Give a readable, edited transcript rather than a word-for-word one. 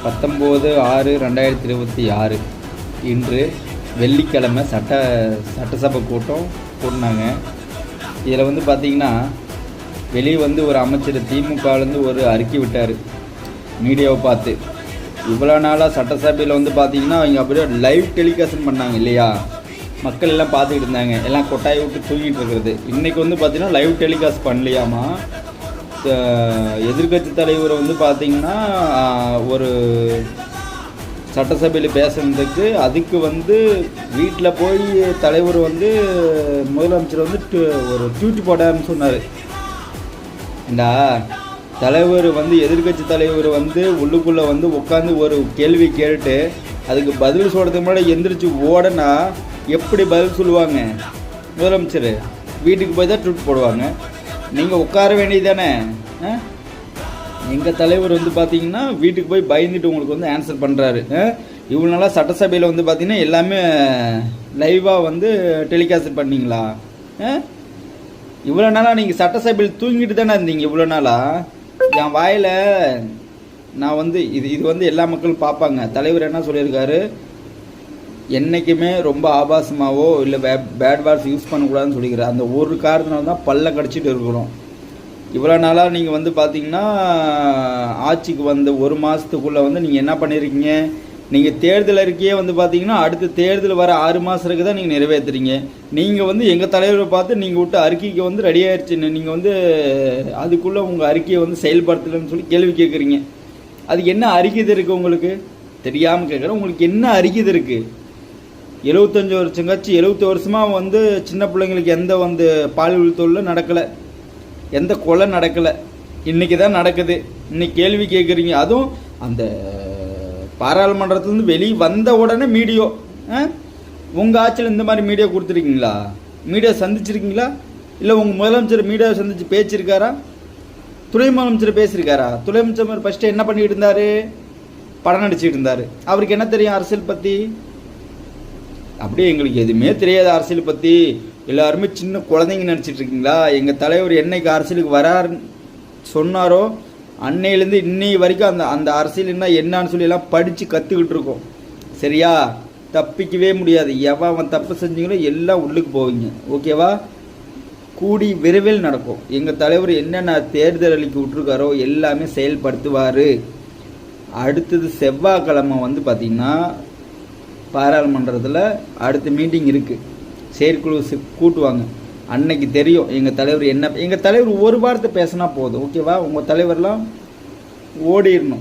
19/6/2026 இன்று வெள்ளிக்கிழமை சட்டசபை கூட்டம் கூட்டினாங்க. இதில் வந்து பார்த்திங்கன்னா வெளியே வந்து ஒரு அமைச்சர் திமுகலேருந்து ஒரு அறிக்கை விட்டார் மீடியாவை பார்த்து. இவ்வளோ நாளாக சட்டசபையில் வந்து பார்த்திங்கன்னா அவங்க அப்படியே லைவ் டெலிகாஸ்ட் பண்ணாங்க இல்லையா, மக்கள் எல்லாம் பார்த்துக்கிட்டு இருந்தாங்க, எல்லாம் கொட்டாயை விட்டு தூங்கிட்டு இருக்கிறது. இன்றைக்கி வந்து பார்த்திங்கன்னா லைவ் டெலிகாஸ்ட் பண்ணலையாமா. எதிர்கட்சி தலைவர் வந்து பார்த்திங்கன்னா ஒரு சட்டசபையில் பேசுனதுக்கு அதுக்கு வந்து வீட்டில் போய் தலைவர் வந்து முதலமைச்சர் வந்து ஒரு ட்வீட் போடான்னு சொன்னார். ஏண்டா தலைவர் வந்து எதிர்கட்சி தலைவர் வந்து உள்ளுக்குள்ளே வந்து உட்காந்து ஒரு கேள்வி கேட்டு அதுக்கு பதில் சொல்கிறதுக்கு முன்னாடி எந்திரிச்சு ஓடனா எப்படி பதில் சொல்லுவாங்க? முதலமைச்சர் வீட்டுக்கு போய் தான் ட்வீட் போடுவாங்க. நீங்கள் உட்கார வேண்டியது தானே. எங்கள் தலைவர் வந்து பார்த்தீங்கன்னா வீட்டுக்கு போய் பயந்துட்டு உங்களுக்கு வந்து ஆன்சர் பண்ணுறாரு. இவ்வளோ நாளாக சட்டசபையில் வந்து பார்த்தீங்கன்னா எல்லாமே லைவாக வந்து டெலிகாஸ்ட் பண்ணிங்களா? இவ்வளோ நாளாக நீங்கள் சட்டசபையில் தூங்கிட்டு தானே இருந்தீங்க. இவ்வளோ நாளாக என் வாயில் நான் வந்து இது வந்து எல்லா மக்களும் பார்ப்பாங்க. தலைவர் என்ன சொல்லியிருக்காரு, என்றைக்குமே ரொம்ப ஆபாசமாகவோ இல்லை பேட் வேர்ட்ஸ் யூஸ் பண்ணக்கூடாதுன்னு சொல்லிக்கிறேன். அந்த ஒரு காரணத்தினால தான் பல்ல கடிச்சிட்டு இருக்கிறோம். இவ்வளோ நாளாக நீங்கள் வந்து பார்த்தீங்கன்னா ஆட்சிக்கு வந்த ஒரு மாதத்துக்குள்ளே வந்து நீங்கள் என்ன பண்ணியிருக்கீங்க, நீங்கள் தேர்தல் அறிக்கையே வந்து பார்த்தீங்கன்னா அடுத்த தேர்தல் வர 6 மாதத்துக்கு தான் நீங்கள் நிறைவேற்றுறீங்க. நீங்கள் வந்து எங்கள் தலைவரை பார்த்து நீங்கள் விட்டு அறிக்கைக்கு வந்து ரெடி ஆயிடுச்சுன்னு நீங்கள் வந்து அதுக்குள்ளே உங்கள் அறிக்கையை வந்து செயல்படுத்தலைன்னு சொல்லி கேள்வி கேட்குறீங்க. அதுக்கு என்ன அறிக்கை இருக்குது உங்களுக்கு? தெரியாமல் கேட்குறேன், உங்களுக்கு என்ன அறிக்கை இருக்குது? 75 வருஷம் கட்சி 70 வருஷமாக வந்து சின்ன பிள்ளைங்களுக்கு எந்த வந்து பாலியல் தொழிலும் நடக்கலை, எந்த கொலை நடக்கலை. இன்றைக்கி தான் நடக்குது. இன்னைக்கு கேள்வி கேட்குறீங்க. அதுவும் அந்த பாராளுமன்றத்துலேருந்து வெளியே வந்த உடனே மீடியோ உங்கள் ஆட்சியில் இந்த மாதிரி மீடியா கொடுத்துருக்கீங்களா? மீடியா சந்திச்சிருக்கீங்களா? இல்லை உங்கள் முதலமைச்சர் மீடியாவை சந்தித்து பேச்சிருக்காரா? துணை முதலமைச்சர் பேசியிருக்காரா? துணை முதலமைச்சர் ஃபஸ்ட்டு என்ன பண்ணிக்கிட்டு இருந்தார்? படம் நடிச்சுக்கிட்டு இருந்தார். அவருக்கு என்ன தெரியும் அரசியல் பற்றி? அப்படியே எங்களுக்கு எதுவுமே தெரியாது அரசியல் பற்றி. எல்லாருமே சின்ன குழந்தைங்க நினச்சிட்டு இருக்கீங்களா? எங்கள் தலைவர் என்னைக்கு அரசியலுக்கு வராருன்னு சொன்னாரோ அன்னையிலேருந்து இன்னை வரைக்கும் அந்த அரசியல்னா என்னான்னு சொல்லி எல்லாம் படித்து கற்றுக்கிட்டு இருக்கோம். சரியா? தப்பிக்கவே முடியாது. அவன் தப்பு செஞ்சீங்களோ எல்லாம் உள்ளுக்கு போவீங்க. ஓகேவா? கூடி விரைவில் நடக்கும். எங்கள் தலைவர் என்னென்ன தேர்தல் அளிக்க விட்டுருக்காரோ எல்லாமே செயல்படுத்துவார். அடுத்தது செவ்வாய்க்கிழமை வந்து பார்த்திங்கன்னா பாராளுமன்றத்தில் அடுத்த மீட்டிங் இருக்குது. செயற்குழு கூட்டுவாங்க. அன்னைக்கு தெரியும் எங்கள் தலைவர் என்ன. எங்கள் தலைவர் ஒரு வாரத்தை பேசினா போதும். ஓகேவா? உங்கள் தலைவர்லாம் ஓடிடணும்.